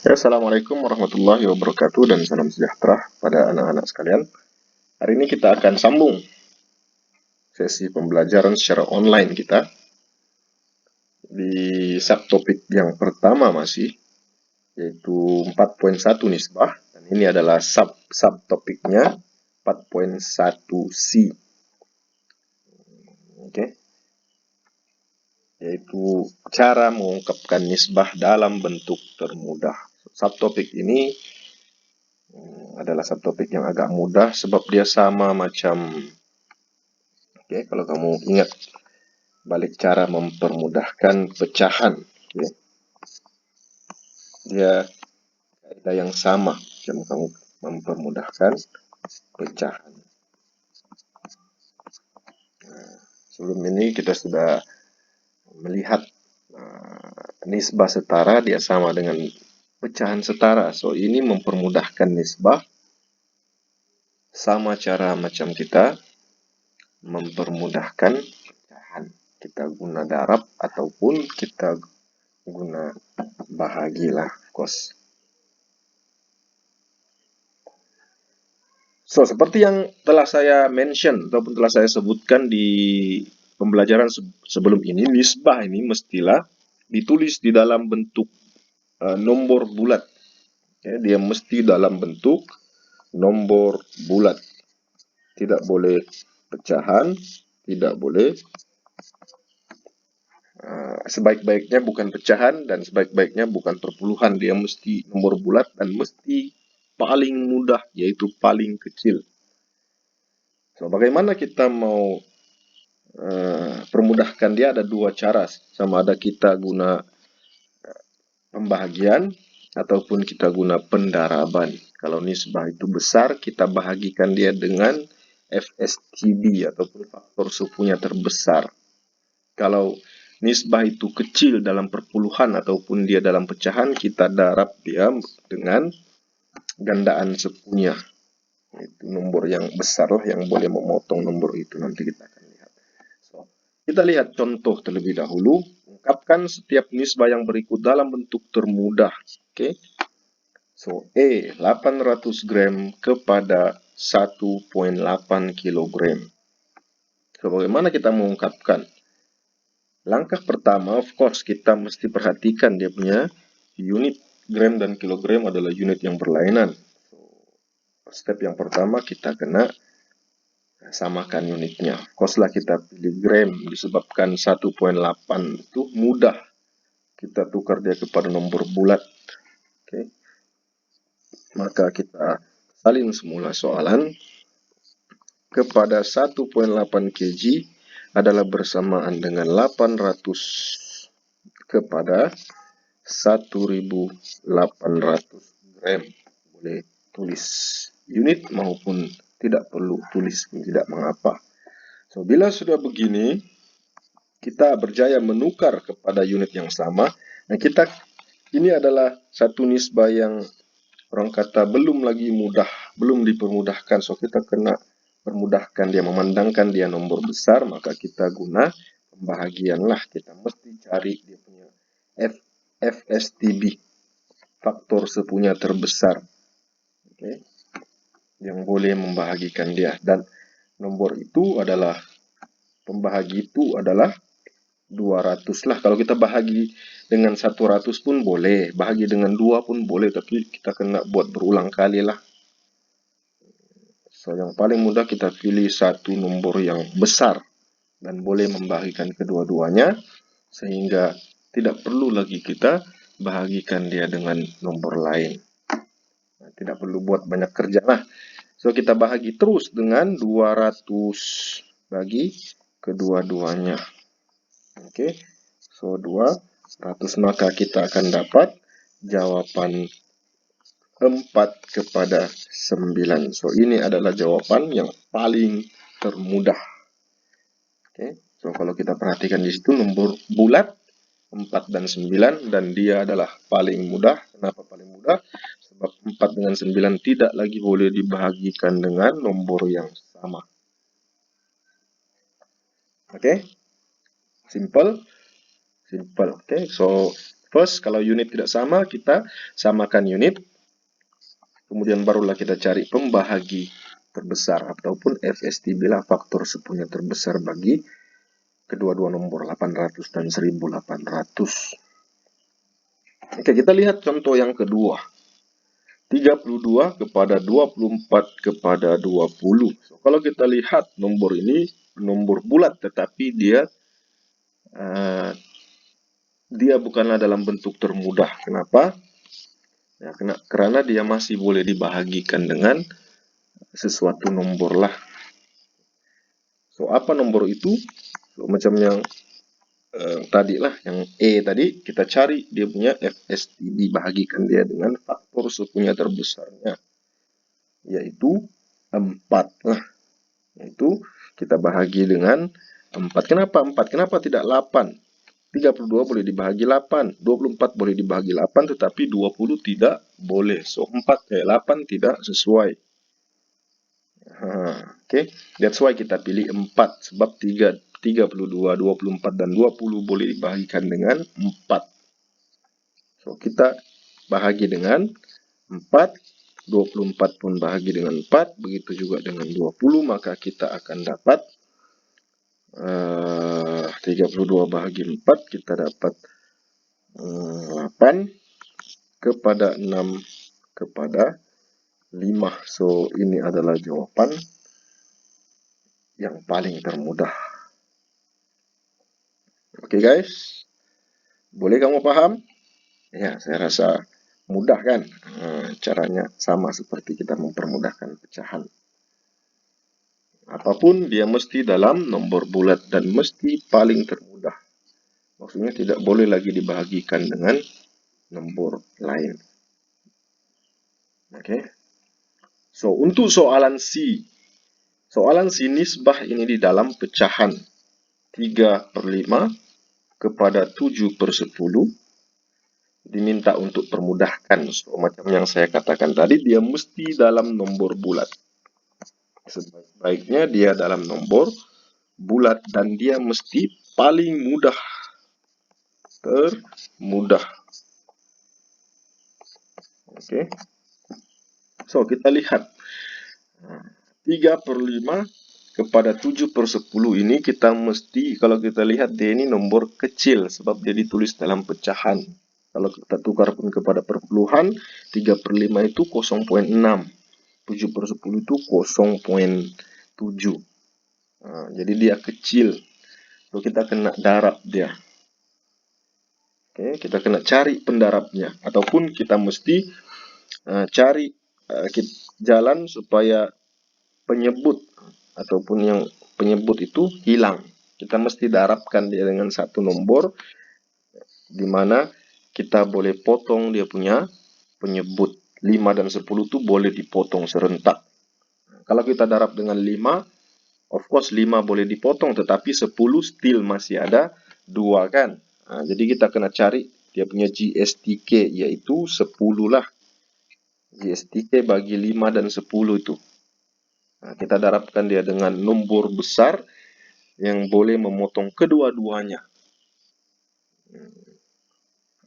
Ya, Assalamualaikum warahmatullahi wabarakatuh dan salam sejahtera pada anak-anak sekalian. Hari ini kita akan sambung sesi pembelajaran secara online kita di subtopik yang pertama masih, yaitu 4.1 nisbah. Dan ini adalah subtopiknya 4.1C. Oke. Yaitu cara mengungkapkan nisbah dalam bentuk termudah. Subtopik ini adalah subtopik yang agak mudah sebab dia sama macam, oke, kalau kamu ingat balik cara mempermudahkan pecahan, oke. Dia kaidah yang sama macam kamu mempermudahkan pecahan. Sebelum ini kita sudah melihat nisbah setara dia sama dengan pecahan setara. So ini mempermudahkan nisbah, sama cara macam kita mempermudahkan pecahan. Kita guna darab ataupun kita guna bahagilah, kos. So, seperti yang telah saya mention ataupun telah saya sebutkan di pembelajaran sebelum ini, nisbah ini mestilah ditulis di dalam bentuk nomor bulat. Ya, dia mesti dalam bentuk nomor bulat. Tidak boleh pecahan, tidak boleh sebaik-baiknya bukan pecahan dan sebaik-baiknya bukan perpuluhan. Dia mesti nomor bulat dan mesti paling mudah, yaitu paling kecil. So, bagaimana kita mau permudahkan dia? Ada dua cara, sama ada kita guna pembahagian ataupun kita guna pendaraban. Kalau nisbah itu besar, kita bahagikan dia dengan FSTB ataupun faktor sukunya terbesar. Kalau nisbah itu kecil dalam perpuluhan ataupun dia dalam pecahan, kita darab dia dengan gandaan sukunya. Itu nomor yang besar lah yang boleh memotong nomor itu, nanti kita akan lihat. So, kita lihat contoh terlebih dahulu. Ungkapkan setiap nisbah yang berikut dalam bentuk termudah. Oke. So, 800 gram kepada 1,8 kilogram. So, bagaimana kita mengungkapkan? Langkah pertama, of course, kita mesti perhatikan dia punya unit. Gram dan kilogram adalah unit yang berlainan. So, step yang pertama kita kena samakan unitnya. Koslah kita pilih gram disebabkan 1,8 itu mudah. Kita tukar dia kepada nomor bulat. Oke. Maka kita salin semula soalan. Kepada 1,8 kg adalah bersamaan dengan 800 kepada 1.800 gram. Boleh tulis unit maupun tidak perlu tulis, tidak mengapa. So, bila sudah begini, kita berjaya menukar kepada unit yang sama. Nah, ini adalah satu nisbah yang orang kata belum lagi mudah, belum dipermudahkan. So, kita kena permudahkan dia, memandangkan dia nomor besar, maka kita guna pembahagian lah. Kita mesti cari dia punya FSTB, faktor sepunya terbesar. Okay, yang boleh membahagikan dia. Dan nomor itu adalah, pembahagi itu adalah 200 lah. Kalau kita bahagi dengan 100 pun boleh, bahagi dengan 2 pun boleh, tapi kita kena buat berulang kali lah. So, yang paling mudah kita pilih satu nomor yang besar dan boleh membahagikan kedua-duanya, sehingga tidak perlu lagi kita bahagikan dia dengan nomor lain. Nah, tidak perlu buat banyak kerja lah. So, kita bahagi terus dengan 200 bagi kedua-duanya. Oke, so 200, maka kita akan dapat jawaban 4 kepada 9. So, ini adalah jawaban yang paling termudah. Oke, so kalau kita perhatikan di situ nomor bulat 4 dan 9 dan dia adalah paling mudah. Kenapa paling mudah? Sebab 4 dengan 9 tidak lagi boleh dibahagikan dengan nomor yang sama. Oke, simple. Oke, so First, kalau unit tidak sama, kita samakan unit. Kemudian barulah kita cari pembahagi terbesar ataupun FST bila faktor sepunya terbesar bagi kedua-dua nomor 800 dan 1800. Oke, kita lihat contoh yang kedua. 32 kepada 24 kepada 20. So, kalau kita lihat nomor ini nomor bulat, tetapi dia bukanlah dalam bentuk termudah. Kenapa? Ya, karena dia masih boleh dibahagikan dengan sesuatu nomor lah. So, apa nomor itu? So, macam yang tadi lah, yang E tadi, kita cari dia punya FST, dibahagikan dia dengan faktor sepunya terbesarnya, yaitu 4 lah. Yaitu kita bahagi dengan 4. Kenapa 4? Kenapa tidak 8? 32 boleh dibahagi 8, 24 boleh dibahagi 8, tetapi 20 tidak boleh. So, 8 tidak sesuai. Oke, that's why kita pilih 4, sebab 32, 24, dan 20 boleh dibahagikan dengan 4. So, kita bahagi dengan 4, 24 pun bahagi dengan 4, begitu juga dengan 20, maka kita akan dapat 32 bahagi 4, kita dapat 8 kepada 6 kepada 5. So, ini adalah jawaban yang paling termudah. Oke guys, boleh kamu paham? Ya, saya rasa mudah kan? Caranya sama seperti kita mempermudahkan pecahan. Apapun dia mesti dalam nomor bulat dan mesti paling termudah. Maksudnya tidak boleh lagi dibahagikan dengan nomor lain. Oke. So, untuk soalan C. Soalan C nisbah ini di dalam pecahan 3/5 kepada 7/10. Diminta untuk permudahkan. So, macam yang saya katakan tadi, dia mesti dalam nomor bulat. Sebaiknya dia dalam nomor bulat dan dia mesti paling mudah, termudah. Oke. So, kita lihat 3/5 kepada 7/10 ini kita mesti, kalau kita lihat dia ini nomor kecil sebab dia ditulis dalam pecahan. Kalau kita tukar pun kepada perpuluhan, 3/5 itu 0,6. 7/10 itu 0,7. Jadi dia kecil. Lalu kita kena darab dia. Oke, kita kena cari pendarabnya. Ataupun kita mesti cari jalan supaya penyebut ataupun yang penyebut itu hilang. Kita mesti darabkan dia dengan satu nomor di mana kita boleh potong dia punya penyebut. 5 dan 10 itu boleh dipotong serentak. Kalau kita darab dengan 5, of course 5 boleh dipotong, tetapi 10 still masih ada 2 kan. Jadi kita kena cari dia punya GSTK, yaitu 10 lah. GSTK bagi 5 dan 10 itu. Kita darabkan dia dengan nomor besar yang boleh memotong kedua-duanya.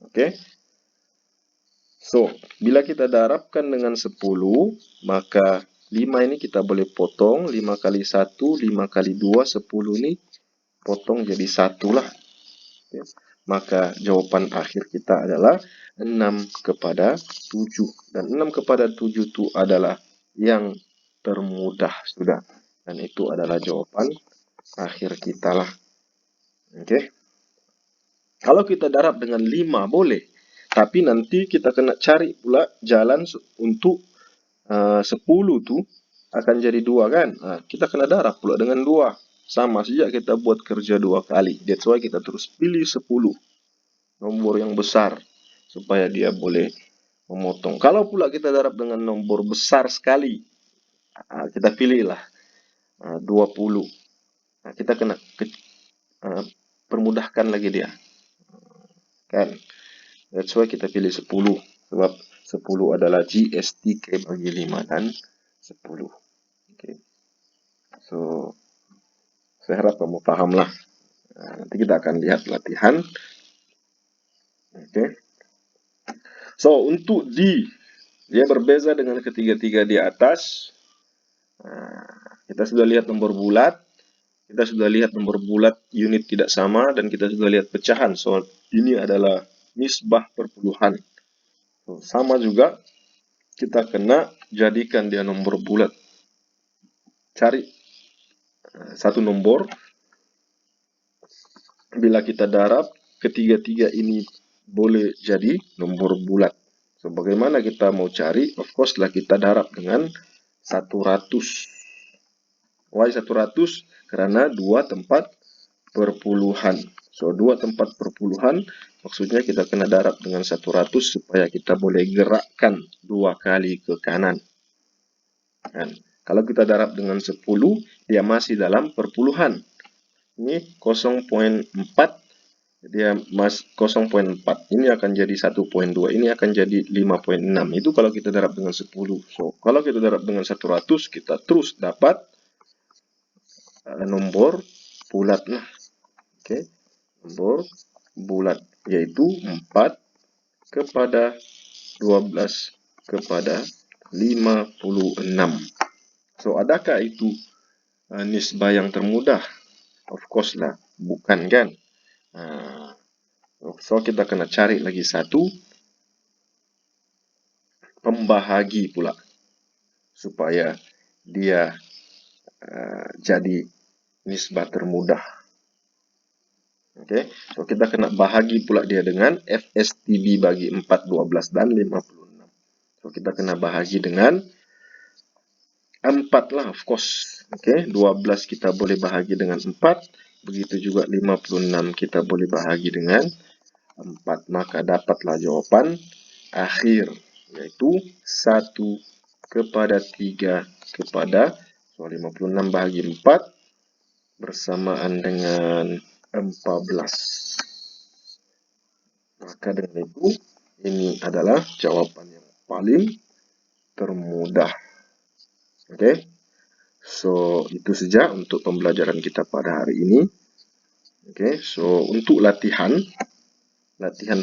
Oke. So, bila kita darabkan dengan 10, maka 5 ini kita boleh potong. 5 kali 1, 5 kali 2, 10 ini potong jadi 1 lah. Oke. Maka jawaban akhir kita adalah 6 kepada 7. Dan 6 kepada 7 itu adalah yang termudah sudah. Dan itu adalah jawaban akhir kita lah. Oke. Kalau kita darab dengan 5 boleh. Tapi nanti kita kena cari pula jalan untuk 10 tuh akan jadi 2 kan. Kita kena darab pula dengan 2. Sama saja kita buat kerja 2 kali. That's why kita terus pilih 10. Nomor yang besar. Supaya dia boleh memotong. Kalau pula kita darab dengan nomor besar sekali. Kita pilihlah 20. Kita kena permudahkan lagi dia. Kan. That's why kita pilih 10. Sebab 10 adalah GSTK bagi 5 dan 10. Okay. So, saya harap kamu paham lah. Nanti kita akan lihat latihan Oke. So, untuk dia berbeza dengan ketiga-tiga di atas. Kita sudah lihat nomor bulat, kita sudah lihat nomor bulat unit tidak sama, dan kita sudah lihat pecahan. So, ini adalah nisbah perpuluhan. So, sama juga, kita kena jadikan dia nomor bulat. Cari satu nomor. Bila kita darab, ketiga-tiga ini boleh jadi nomor bulat. So, bagaimana kita mau cari? Of course lah, kita darab dengan 100. Why 100? Karena 2 tempat perpuluhan. So, 2 tempat perpuluhan, maksudnya kita kena darab dengan 100 supaya kita boleh gerakkan 2 kali ke kanan. Dan kalau kita darab dengan 10, dia masih dalam perpuluhan. Ini 0,4, dia 0,4. Ini akan jadi 1,2. Ini akan jadi 5,6. Itu kalau kita darab dengan 10. So, kalau kita darab dengan 100, kita terus dapat nomor bulat. Nah, oke. Nomor bulat, yaitu 4 kepada 12 kepada 56. So, adakah itu nisbah yang termudah? Of course lah, bukan kan? So, kita kena cari lagi satu pembahagi pula, supaya dia jadi nisbah termudah. Oke, so kita kena bahagi pula dia dengan FSTB bagi 4, 12, dan 56. So, kita kena bahagi dengan 4 lah, of course. Oke, 12 kita boleh bahagi dengan 4. Begitu juga 56 kita boleh bahagi dengan 4. Maka dapatlah jawaban akhir, yaitu 1 kepada 3 kepada, so 56 bahagi 4 bersamaan dengan 14. Maka dengan itu, ini adalah jawaban yang paling termudah. Oke, so itu saja untuk pembelajaran kita pada hari ini. Oke, so untuk latihan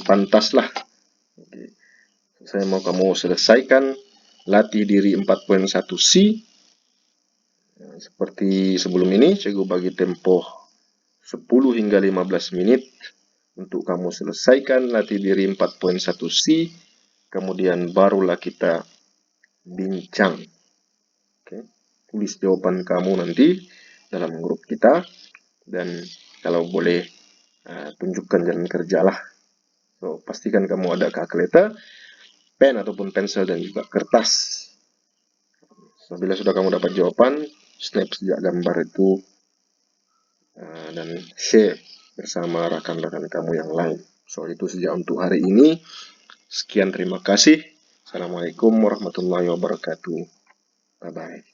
pantas lah. Oke. Saya mau kamu selesaikan latih diri 4.1C. Seperti sebelum ini, cikgu bagi tempo 10 hingga 15 menit untuk kamu selesaikan latih diri 4.1C. Kemudian barulah kita bincang. Oke. Tulis jawaban kamu nanti dalam grup kita. Dan kalau boleh, tunjukkan jalan kerjalah. So, pastikan kamu ada kalkulator, pen ataupun pensel, dan juga kertas. So, bila sudah kamu dapat jawaban, snap sejak gambar itu dan share bersama rakan-rakan kamu yang lain. So, itu saja untuk hari ini. Sekian, terima kasih. Assalamualaikum warahmatullahi wabarakatuh. Bye-bye.